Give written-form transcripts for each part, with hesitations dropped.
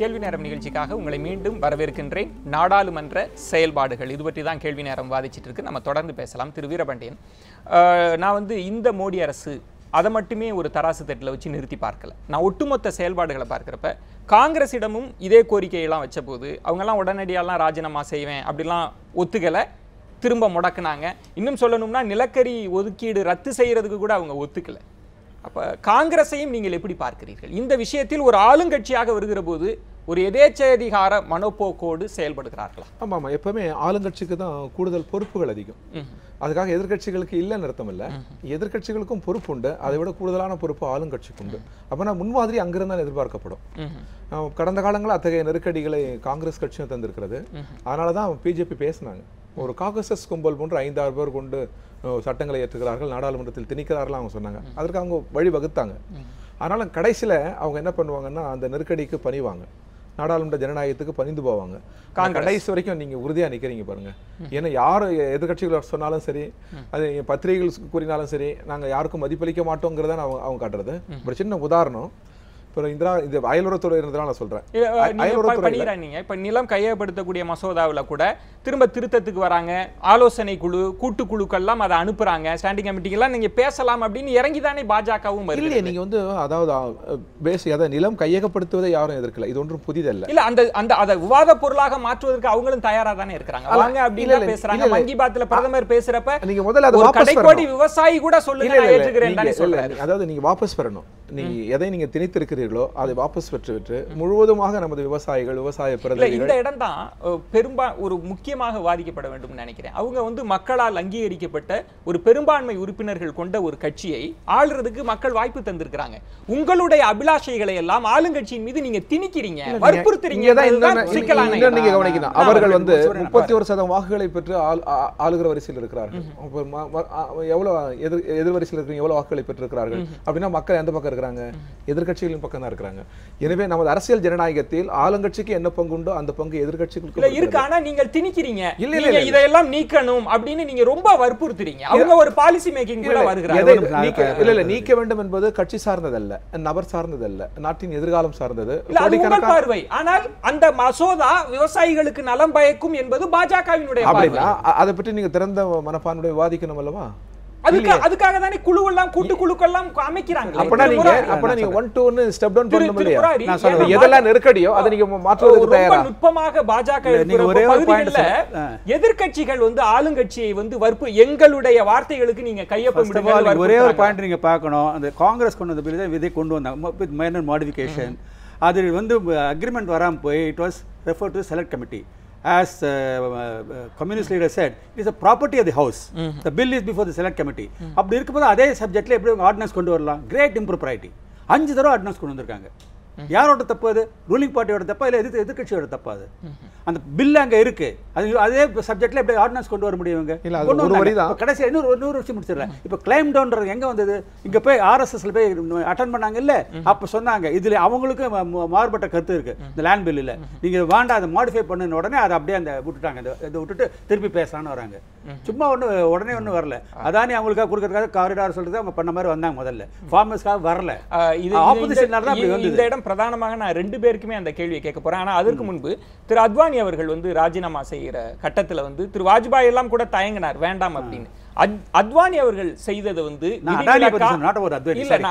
கேள்வி நேரம் நிகழ்ச்சிக்காக உங்களை மீண்டும் வரவேற்கின்றேன். நாடாளுமன்ற செயல்பாடுகள் இது பற்றி தான் கேள்வி நேரம் வாதிச்சிட்டு இருக்கு. நம்ம தொடர்ந்து பேசலாம். திரு வீரபாண்டியன், நான் இந்த மோடி அரசு அதை மட்டுமே ஒரு தராசு தட்டில் வச்சு நிறுத்தி பார்க்கல. நான் ஒட்டுமொத்த செயல்பாடுகளை பார்க்குறப்ப காங்கிரஸிடமும் இதே கோரிக்கையெல்லாம் வச்ச போது அவங்கெல்லாம் உடனடியாலாம் ராஜினாமா செய்வேன் அப்படிலாம் ஒத்துக்கலை, திரும்ப முடக்குனாங்க. இன்னும் சொல்லணும்னா நிலக்கரி ஒதுக்கீடு ரத்து செய்யறதுக்கு கூட அவங்க ஒத்துக்கலை. அப்போ காங்கிரஸையும் நீங்கள் எப்படி பார்க்கிறீர்கள்? இந்த விஷயத்தில் ஒரு ஆளுங்கட்சியாக வருகிற போது ஒரு எதேச்சதிகார மனோப்போக்கோடு செயல்படுகிறார்களா? ஆமாம், எப்பவுமே ஆளுங்கட்சிக்கு தான் கூடுதல் பொறுப்புகள் அதிகம். அதுக்காக எதிர்கட்சிகளுக்கு இல்லைன்னு அர்த்தம் இல்லை. எதிர்கட்சிகளுக்கும் பொறுப்பு உண்டு, அதை விட கூடுதலான பொறுப்பு ஆளுங்கட்சிக்கு உண்டு. அப்போனா முன்மாதிரி அங்கிருந்தான் எதிர்பார்க்கப்படும். கடந்த காலங்களில் அத்தகைய நெருக்கடிகளை காங்கிரஸ் கட்சியும் தந்திருக்கிறது. அதனால தான் பிஜேபி பேசினாங்க. ஒரு காகசஸ் கும்பல் போன்று 5-6 பேர் கொண்டு சட்டங்களை ஏற்றுகிறார்கள், நாடாளுமன்றத்தில் திணிக்கிறார்கள் அவங்க சொன்னாங்க. அதற்கு அவங்க வழி வகுத்தாங்க. அதனால கடைசியில் அவங்க என்ன பண்ணுவாங்கன்னா அந்த நெருக்கடிக்கு பணிவாங்க, நாடாளுமன்ற ஜனநாயகத்துக்கு பணிந்து போவாங்க. கடைசி வரைக்கும் நீங்க உறுதியா நிக்கிறீங்க பாருங்க. ஏன்னா யார் எதிர்கட்சிகள் சொன்னாலும் சரி, அது பத்திரிகைகள் கூறினாலும் சரி, நாங்க யாருக்கும் மதிப்பளிக்க மாட்டோங்கிறத அவங்க காட்டுறது. ஒரு சின்ன உதாரணம், இது அயலுறவுத்துறை நான் சொல்றேன். இப்ப நிலம் கையகப்படுத்தக்கூடிய மசோதாவில் கூட திரும்ப திருத்தத்துக்கு வராங்க, ஆலோசனை குழு கூட்டு குழுக்கள்லாம் அதை அனுப்புறாங்க, ஸ்டாண்டிங் கமிட்டிக்கெல்லாம் நீங்க பேசலாம் அப்படின்னு இறங்கிதானே பாஜகவும் இல்லையே. நீங்க அதாவது நிலம் கையகப்படுத்துவதை யாரும் எதிர்க்கல, இது ஒன்றும் புதிதல்ல. இல்ல அந்த அதை விவாத பொருளாக மாற்றுவதற்கு அவங்களும் தயாரா தானே இருக்காங்க. வாங்க அப்படின்னு பேசுறாங்க. மன் கி பாத்ல பிரதமர் பேசுறப்ப நீங்க முதல்ல கடைக்கோடி விவசாயி கூட சொல்லுங்க நான் ஏற்றுக்கிறேன் தானே சொல்றாரு. அதாவது நீங்க வாபஸ் பெறணும். நீங்க எதை நீங்க திணித்திருக்கிறீர்களோ அதை வாபஸ் பெற்று முழுவதுமாக நமது விவசாயிகள், விவசாய பிரதிநிதிகள். இந்த இடம் தான் ஒரு முக்கியமாக வாதிக்கப்பட வேண்டும் நினைக்கிறேன். அவங்க மக்களால் அங்கீகரிக்கப்பட்ட ஒரு பெரும்பான்மை உறுப்பினர்கள் கொண்ட ஒரு கட்சியை ஆளுறதுக்கு மக்கள் வாய்ப்பு தந்திருக்கிறாங்க. உங்களுடைய அபிலாஷைகளை எல்லாம் ஆளுங்கட்சியின் மீது நீங்க திணிக்கிறீங்க, வற்புறுத்துறீங்க. நீங்க கவனிக்கணும், அவர்கள் 31% வாக்குகளை பெற்று ஆளுகிற வரிசையில் இருக்கிறார்கள். எவ்வளவு எதிர் வரிசையில் இருக்கிற எவ்வளவு வாக்குகளை பெற்றிருக்கிறார்கள் அப்படின்னா மக்கள் எந்த பக்கம் இருக்கிறாங்க? எதிர்கட்சிகளின் பக்கம் தான் இருக்கிறாங்க. எனவே நமது அரசியல் ஜனநாயகத்தில் ஆளுங்கட்சிக்கு என்ன பங்கு உண்டோ அந்த பங்கு எதிர்கட்சிகளுக்கு இருக்கு. ஆனா நீங்கள் திணிக்கிறீங்க, இல்ல இதெல்லாம் நீக்கணும் அப்படின்னு நீங்க ரொம்ப வற்புறுத்துறீங்க. அவங்க ஒரு பாலிசி மேக்கிங் கூட வருகிறாங்க. இல்ல நீக்க வேண்டும் என்பது கட்சி சார்ந்ததல்ல, நபர் சார்ந்ததல்ல, நாட்டின் எதிர்காலம் சார்ந்தது. பார்வை. ஆனால் அந்த மசோதா விவசாயிகளுக்கு நலம் பயக்கும் என்பது பாஜகவினுடைய பார்வை. அதை பற்றி நீங்க திறந்த மனப்பான்மையோட விவாதிக்கணும் அல்லவா? அதுக்காக தானே குழு எல்லாம் கூட்டு குழுக்கெல்லாம் அமைக்கிறாங்க. அப்பனா நீங்க 1-2 ஸ்டெப் டவுன் பண்ணணும் இல்லையா? நான் சொல்றேன், எதெல்லாம் நெருக்கடியோ அதை நீங்க மாற்றுவதற்கு தயாரா? நுட்பமாக பாஜக எதிர்க்கட்சிகள் ஆளுங்கட்சியை எங்களுடைய வார்த்தைகளுக்கு நீங்க கையொப்பமிடுங்க. ஒரே ஒரு பாயிண்ட் நீங்க பார்க்கணும். அந்த காங்கிரஸ் கொண்டு வந்த பில் இதை கொண்டு வந்தாங்க வித் மைனர் மாடிஃபிகேஷன். அது அக்ரிமெண்ட் வராம போய் it was referred to select committee. As communist leader said, it is a property of the house. The bill is before the select committee. அப்படி இருக்கும்போது அதே சப்ஜெக்ட்ல எப்படி ஆர்டினன்ஸ் கொண்டு வரலாம்? கிரேட் இம்ப்ரோப்ரைட்டி. 5 தடவை ஆர்டினன்ஸ் கொண்டு வந்திருக்காங்க. யாரோட தப்பு அது? ரூலிங் பார்ட்டியோட தப்பா இல்ல எதிர்க்கட்சியோட தப்பா? அது அந்த பில் அங்க இருக்கு, அதே சப்ஜெக்ட்ல எப்படி ஆர்டினன்ஸ் கொண்டு வர முடியுங்க? கடைசி இன்னொரு விஷயம் முடிச்சிடறேன். இப்ப கிளைம் டவுன்றது எங்க வந்தது? இங்க போய் ஆர்எஸ்எஸ்ல போய் அட்டெண்ட் பண்ணாங்க இல்ல, அப்ப சொன்னாங்க இதுல அவங்களுக்கு மாறுபட்ட கருத்து இருக்கு இந்த லேண்ட் பில் இல்ல, நீங்க வேண்டாம் அதை மாடிஃபை பண்ணுன உடனே அதை அப்படியே அந்த விட்டுட்டாங்க. இதை விட்டுட்டு திருப்பி பேசலான்னு வராங்க. சும்மா உடனே ஒண்ணு வரல. அதானே அவங்களுக்காக கொடுக்கறதுக்காக காரிடார் சொல்றது அவங்க பண்ண மாதிரி வந்தாங்க. முதல்ல ஃபார்மர்ஸ்க்காக வரல. ஆப்போசிஷனால தான் அப்படி வந்து. இந்த இடம் பிரதானமாக நான் 2 பேருக்குமே அந்த கேள்வியை கேட்க போறேன். ஆனா அதற்கு முன்பு திரு அத்வானி அவர்கள் ராஜினாமா செய்கிற கட்டத்துல திரு வாஜ்பாய் எல்லாம் கூட தயங்கினார் வேண்டாம் அப்படின்னு. அத்வானி அவர்கள் செய்தது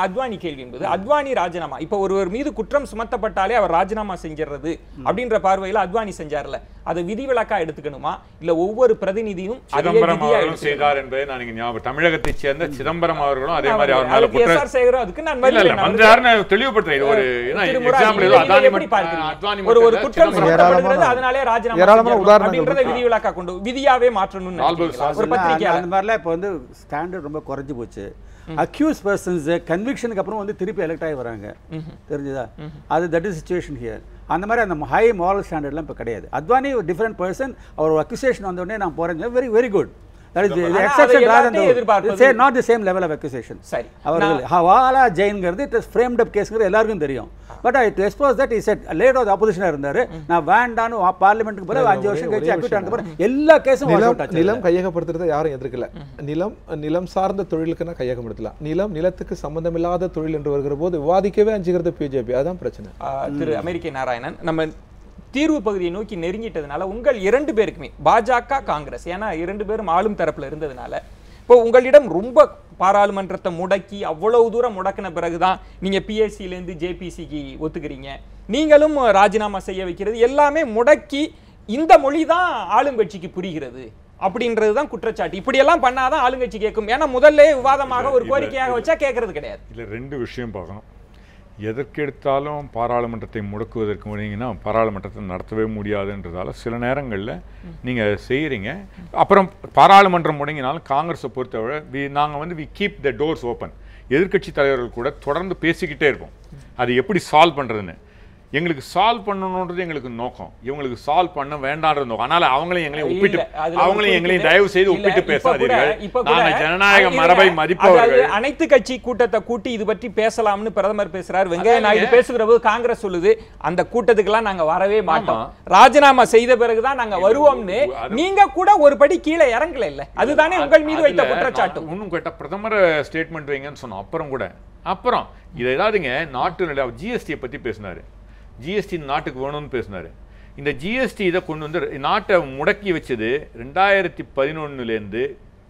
அத்வானி கேள்வி என்பது அத்வானி ராஜினாமா. இப்ப ஒருவர் மீது குற்றம் சுமத்தப்பட்டாலே அவர் ராஜினாமா செஞ்சிடறது அப்படின்ற பார்வையில அத்வானி செஞ்சார்ல, அதை விதிவிலக்கா எடுத்துக்கணுமா இல்ல ஒவ்வொரு பிரதிநிதியும் சிதம்பரம் அவர்களும் செய்தார் என்பதை நான் இங்க ஞாபகம். தமிழகத்தை சேர்ந்த சிதம்பரம் அவர்களும் அதே மாதிரி அவர் மேல குற்றம் செய்கிறார். அதுக்கு நான் மன்றார்னு தெளிவுபடுத்துறேன். ஒரு எக்ஸாம்பிள் ஏதோ அத்வானி ஒரு குற்றம் சுமத்தப்படுகிறது அதனாலே ராஜினாமா அப்படின்றதை விதிவிலக்கா கொண்டு விதியாவே மாற்றணும்னு ஒரு பத்திரிகையாளர் இப்போ ஸ்டாண்டர்ட் ரொம்ப குறைஞ்சு போச்சு. அக்யூஸ் பர்சன்ஸ் கன்விக்ஷனுக்கு அப்புறம் திருப்பி எலெக்ட் ஆகி வராங்க. தெரிஞ்சுதா? அது தட் இஸ் சிச்சுவேஷன் ஹியர். அந்த மாதிரி அந்த ஹை மாரல் ஸ்டாண்டர்ட்லாம் இப்போ கிடையாது. அத்வானி ஒரு டிஃப்ரெண்ட் பர்சன். அவர் அக்யூசேஷன் வந்தோடனே நான் போகிறேன், very very good. That is the exception rather than the say not the same level of accusation. சரி. அவர்கள் ஹவாலா ஜெயின்ங்கிறது it is framed up கேஸ்ங்கிறது எல்லாருக்கும் தெரியும். But I to expose that he said later the opposition இருந்தாரு. நான் வேண்டான்னு பார்லிமென்ட்க்கு போற 5 வருஷம் கழிச்சு அக்யூட் ஆன போற எல்லா கேஸும் வாஷ் அவுட் ஆச்சு. நிலம் கையகப்படுத்துறத யாரும் எதிர்க்கல. நிலம் சார்ந்த தொழிலுக்குனா கையகப்படுத்தலாம். நிலத்துக்கு சம்பந்தமில்லாத தொழில் என்று வருகிற போது விவாதிக்கவே அஞ்சுகிறது பிஜேபி. அதான் பிரச்சனை. திரு அமெரிக்க நாராயணன், நம்ம தீர்வு பகுதியை நோக்கி நெருங்கிட்டதுனால உங்கள் 2 பேருக்குமே பாஜக காங்கிரஸ், ஏன்னா 2 பேரும் ஆளும் தரப்புல இருந்ததுனால இப்போ உங்களிடம் ரொம்ப பாராளுமன்றத்தை முடக்கி அவ்வளவு தூரம் முடக்கின பிறகுதான் நீங்க பிஎஸ்சிலேருந்து ஜேபிசிக்கு ஒத்துக்கிறீங்க, நீங்களும் ராஜினாமா செய்ய வைக்கிறது எல்லாமே முடக்கி இந்த மொழி தான் ஆளுங்கட்சிக்கு புரிகிறது அப்படின்றதுதான் குற்றச்சாட்டு. இப்படியெல்லாம் பண்ணாதான் ஆளுங்கட்சி கேட்கும். ஏன்னா முதல்ல விவாதமாக ஒரு கோரிக்கையாக வச்சா கேட்கறது கிடையாது. இல்லை, 2 விஷயம் பார்க்கணும். எதற்கெடுத்தாலும் பாராளுமன்றத்தை முடக்குவதற்கு முடியுங்கன்னா பாராளுமன்றத்தை நடத்தவே முடியாதுன்றதால சில நேரங்களில் நீங்கள் செய்கிறீங்க. அப்புறம் பாராளுமன்றம் முடங்கினாலும் காங்கிரஸை பொறுத்தவரை நாங்கள் we keep the doors open. எதிர்க்கட்சி தலைவர்கள் கூட தொடர்ந்து பேசிக்கிட்டே இருப்போம் அது எப்படி சால்வ் பண்ணுறதுன்னு. எங்களுக்கு சால்வ் பண்ணணுன்றது எங்களுக்கு நோக்கம், இவங்களுக்கு சால்வ் பண்ண வேண்டாம்ன்றது நோக்கம். அதனால அவங்களையும் எங்களையும் தயவு செய்து ஒப்பிட்டு பேசாதீர்கள். நாங்கள் ஜனநாயக மரபை மதிப்பவர்கள். அனைத்து கட்சி கூட்டத்தை கூட்டி இது பற்றி பேசலாம்னு பிரதமர் பேசுறாரு. வெங்கையா நாயுடு பேசுகிற போது காங்கிரஸ் சொல்லுது அந்த கூட்டத்துக்கெல்லாம் நாங்க வரவே மாட்டோம், ராஜினாமா செய்த பிறகுதான் நாங்க வருவோம்னு. நீங்க கூட ஒரு படி கீழே இறங்கல இல்ல, அதுதானே உங்கள் மீது வைத்த குற்றச்சாட்டு. இன்னும் கேட்ட பிரதமர் ஸ்டேட்மெண்ட் வைங்கன்னு சொன்னோம். அப்புறம் இதை ஏதாவதுங்க நாட்டு ஜிஎஸ்டியை பத்தி பேசினாரு. ஜிஎஸ்டி நாட்டுக்கு வேணும்னு பேசினாரு. இந்த ஜிஎஸ்டி இதை கொண்டு வந்து நாட்டை முடக்கி வச்சது 2011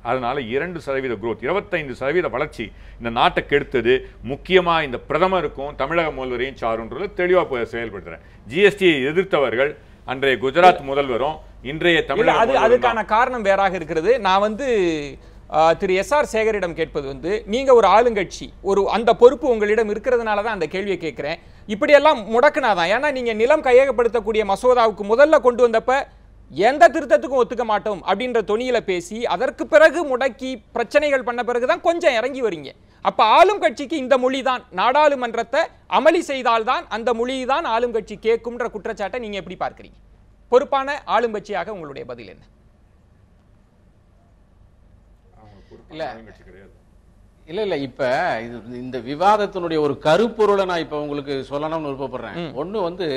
அதனால 2% growth, 25% வளர்ச்சி இந்த நாட்டை கெடுத்தது. முக்கியமா இந்த பிரதமருக்கும் தமிழக முதல்வரையும் சாருன்றது தெளிவா செயல்படுத்துறேன். ஜிஎஸ்டியை எதிர்த்தவர்கள் அன்றைய குஜராத் முதல்வரும் இன்றைய தமிழக அதுக்கான காரணம் வேறாக இருக்கிறது. நான் திரு எஸ்ஆர் சேகரிடம் கேட்பது நீங்க ஒரு ஆளுங்கட்சி, அந்த பொறுப்பு உங்களிடம் இருக்கிறதுனால தான் அந்த கேள்வியை கேட்கிறேன். இப்படியெல்லாம் முடக்குனாதான், ஏன்னா நீங்க நிலம் கையகப்படுத்தக்கூடிய மசோதாவுக்கு முதல்ல கொண்டு வந்தப்ப எந்த திருத்தத்துக்கும் ஒத்துக்க மாட்டோம் அப்படின்ற தொனியில பேசி அதற்கு பிறகு முடக்கி பிரச்சனைகள் பண்ண பிறகுதான் கொஞ்சம் இறங்கி வரீங்க. அப்ப ஆளும் கட்சிக்கு இந்த மொழிதான், நாடாளுமன்றத்தை அமளி செய்தால்தான் அந்த மொழிதான் ஆளும் கட்சி கேட்கும்ன்ற குற்றச்சாட்டை நீங்க எப்படி பார்க்கிறீங்க? பொறுப்பான ஆளும் கட்சியாக உங்களுடைய பதில் என்ன? இல்ல இப்ப இந்த விவாதத்தினுடைய ஒரு கருப்பொருளை நான் இப்ப உங்களுக்கு சொல்லணும்னு விருப்பப்படுறேன். ஒண்ணு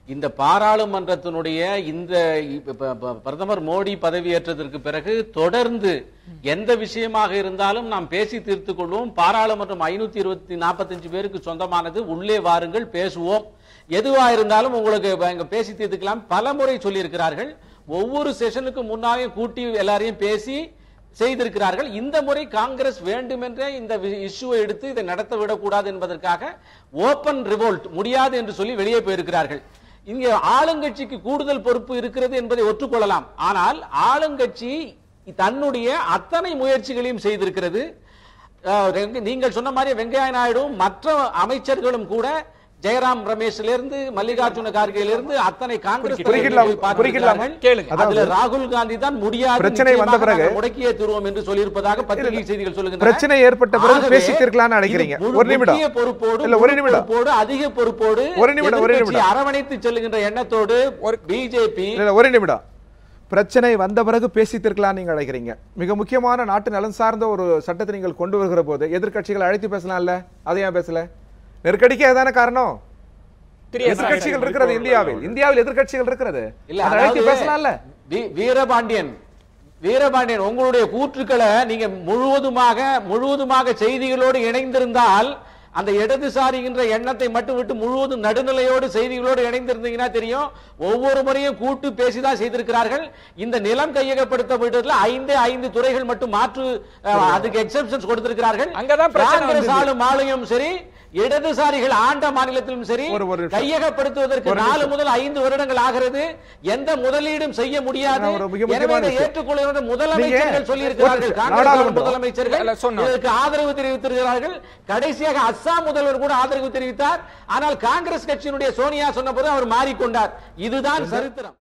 இந்த பாராளுமன்றத்தினுடைய இந்த பிரதமர் மோடி பதவியேற்றதற்கு பிறகு தொடர்ந்து எந்த விஷயமாக இருந்தாலும் நாம் பேசி தீர்த்து கொள்வோம். பாராளுமன்றம் 545 பேருக்கு சொந்தமானது, உள்ளே வாருங்கள் பேசுவோம், எதுவா இருந்தாலும் உங்களுக்கு பேசி தீர்த்துக்கலாம் பல முறை சொல்லி இருக்கிறார்கள். ஒவ்வொரு செஷனுக்கு முன்னாலே கூட்டி எல்லாரையும் பேசி செய்திருக்கிறார்கள். இந்த முறை காங்கிரஸ் வேண்டுமென்றே இந்த இஷ்யூவை எடுத்து இதை நடத்த விடக்கூடாது என்பதற்காக ஓபன் ரிவோல்ட் முடியாது என்று சொல்லி வெளியே போயிருக்கிறார்கள். இங்கே ஆளுங்கட்சிக்கு கூடுதல் பொறுப்பு இருக்கிறது என்பதை ஒற்றுக்கொள்ளலாம். ஆனால் ஆளுங்கட்சி தன்னுடைய அத்தனை முயற்சிகளையும் செய்திருக்கிறது. நீங்கள் சொன்ன மாதிரி வெங்கையா நாயுடு மற்ற அமைச்சர்களும் கூட ஜெயராம் ரமேஷ்லிருந்து மல்லிகார்ஜுன கார்கேலிருந்து அத்தனை காங்கிரஸ் ராகுல் காந்தி தான் முடியாது பிரச்சனை வந்த பிறகு முடக்கியே தருவோம் என்று சொல்லியிருப்பதாக பத்திரிகை செய்திகள் சொல்லுகின்றன. பிரச்சனை ஏற்பட்ட பிறகு பேசி தீர்க்கலாம்னு நினைக்கிறீங்க. ஒரு நிமிடம் பொறுப்போடு அதிக பொறுப்போடு அரவணைத்து செல்லுகின்ற எண்ணத்தோடு பிஜேபி ஒரு நிமிடம் பிரச்சனை வந்த பிறகு பேசி தீர்க்கலாம் நீங்க அழைக்கிறீங்க. மிக முக்கியமான நாட்டு நலன் சார்ந்த ஒரு சட்டத்தை நீங்கள் கொண்டு வருகிற போது எதிர்க்கட்சிகளை அழைத்து பேசலாம்ல, அதை ஏன் பேசல? நெருக்கடிக்கு ஏதான காரணம்? எதிர்க்கட்சிகள் இருக்கிறது இந்தியாவில் எதிர்க்கட்சிகள் இருக்கிறது, அழைத்து பேசலாம்ல. வீரபாண்டியன் உங்களுடைய கூற்றுக்களை நீங்க முழுவதுமாக செய்திகளோடு இணைந்திருந்தால் அந்த இடதுசாரிகின்ற எண்ணத்தை மட்டும் விட்டு முழுவதும் நடுநிலையோடு செய்திகளோடு இணைந்திருந்தீங்கன்னா தெரியும். ஒவ்வொரு முறையும் கூட்டு பேசிதான் செய்திருக்கிறார்கள். இந்த நிலம் கையகப்படுத்தப்பட்டதுல 5 துறைகள் மட்டும் மாற்று அதுக்கு எக்ஸெப்ஷன்ஸ் கொடுத்திருக்கிறார்கள். காங்கிரஸ் ஆளும் மாநிலம் சரி, இடதுசாரிகள் ஆண்ட மாநிலத்திலும் சரி, கையகப்படுத்துவதற்கு 4 முதல் 5 வருடங்கள் ஆகிறது. எந்த முதலீடும் செய்ய முடியாது. ஏற்றுக்கொள்ள முதலமைச்சர்கள் சொல்லியிருக்கிறார்கள், காங்கிரஸ் முதலமைச்சர்கள் இதற்கு ஆதரவு தெரிவித்திருக்கிறார்கள். கடைசியாக அஸ்ஸாம் முதல்வர் கூட ஆதரவு தெரிவித்தார். ஆனால் காங்கிரஸ் கட்சியினுடைய சோனியா சொன்ன போது அவர் மாறிக்கொண்டார். இதுதான் சரித்திரம்.